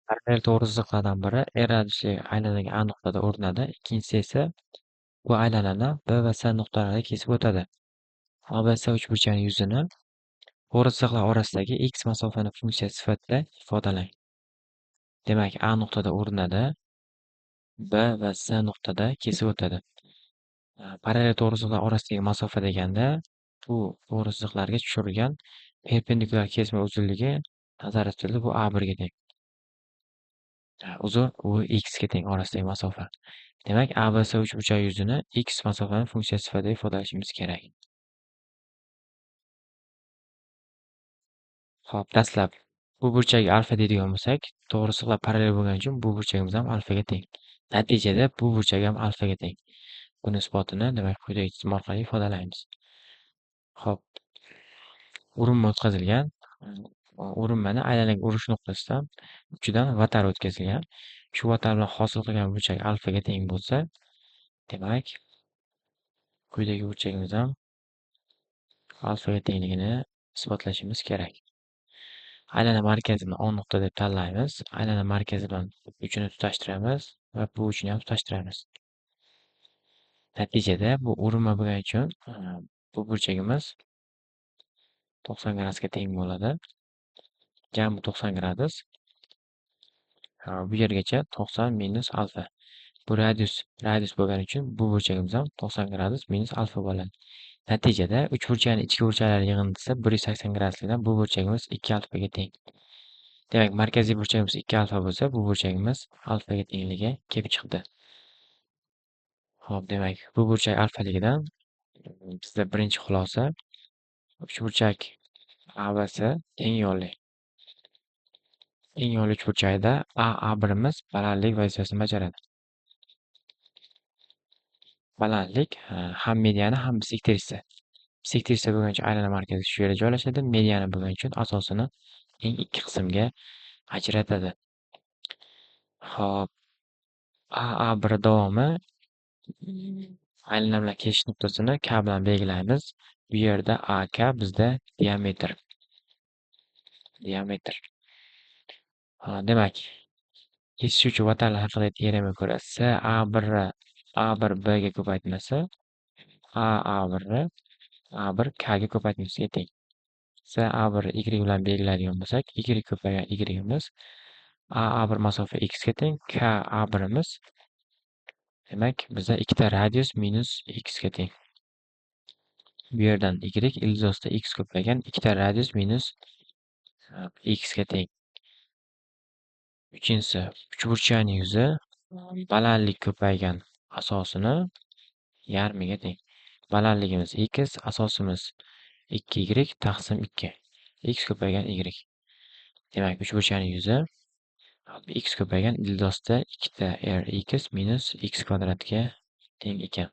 Parallel to'g'riziqlardan biri R radiusli aylanaga A nuqtada urinadi, ikkinchisi esa bu aylanani B va C nuqtalarida kesib o'tadi. A B C uchburchakning yuzini to'g'riziqlar orasidagi x masofani funksiya sifatida ifodalang. Demak, A nuqtada urinadi, B va C nuqtada kesib o'tadi. Parallel to'g'riziqlar orasidagi masofa deganda bu to'g'riziqlarga tushirilgan perpendikulyar kesma uzunligi nazarda tutildi, bu A1 ga teng. Uzun u x ga teng orasidagi masofa. Demak, ABC uchburchak yuzini x masofani funksiya sifatida ifodalashimiz kerak. Xo'p, dastlab bu burchakka alfa deydigan bo'lsak, to'g'riziqlar parallel bo'lgani uchun bu burchagimiz ham alfaga teng. Natijada bu burchak ham alfaga teng. Buni isbotini demak quyidagi chizma orqali ifodalaymiz. Xo'p, urinma o'tkazilgan. Urinmani aylanaga urish nuqtasidan uchidan vatar o'tkazilgan. Shu vatar bilan hosil qilgan burchak alfaga teng bo'lsa, demak, quyidagi burchagimiz ham alfaga tengligini isbotlashimiz kerak. Aylana markazini O nuqta deb tanlaymiz. Aylana markazi bilan uchini tutashtiramiz va bu uchini ham tutashtiramiz. Natijada bu urinma bo'lgani uchun bu burchagimiz 90 gradusga teng bo'ladi. Jami 90 gradus. Bu yergacha 90 minus alfa. Bu radius bo'lgani uchun bu burchagimiz ham 90 gradus minus alfa bo'ladi. Natijada uchburchakning ichki burchaklari yig'indisi 180 graduslikdan bu burchagimiz 2 alfaga teng. Demak, markaziy burchagimiz 2 alfa bo'lsa, bu burchagimiz alfaga tengligi kelib chiqdi. Xo'p, demak, bu burchak alfaligidan bizda birinchi xulosa uchburchak ABC teng yo'lli. Teng yo'lli uchburchakda A1imiz balandlik vazifasini bajaradi. Balandlik ham mediani ham bisektrisa. Bisektrisa bo'lgani uchun aylana markazi shu yerda joylashadi, mediani bo'lgani uchun asosini eng ikki qismga ajratadi. Xo'p, A1 davomi aylana bilan keshish nuqtasini K bilan belgilaymiz. Bu yerda AK bizda diametr. Demak, kesishuvchi vatarlar haqidagi teoremaga ko'ra A1 B ga ko'paytmasi A1 K ga ko'paytmasiga teng. A1 Y bilan belgilaydigan bo'lsak, Y ko'paygan Y'imiz A1 masofa X ga teng, K A1imiz demak bizda ikkita radius minus X ga teng. Bu yerdan Y ildizosida X ko'paygan ikkita radius minus X ga teng. Uchinchisi, uchburchakning yuzi balandlik ko'paygan asosini yarmiga teng. Balandligimiz x, asosimiz 2y taqsim 2. X ko'paygan y. Demak, uchburchakning yuzi x ko'paygan ildizosida ikkita r x minus x kvadratga teng ekan.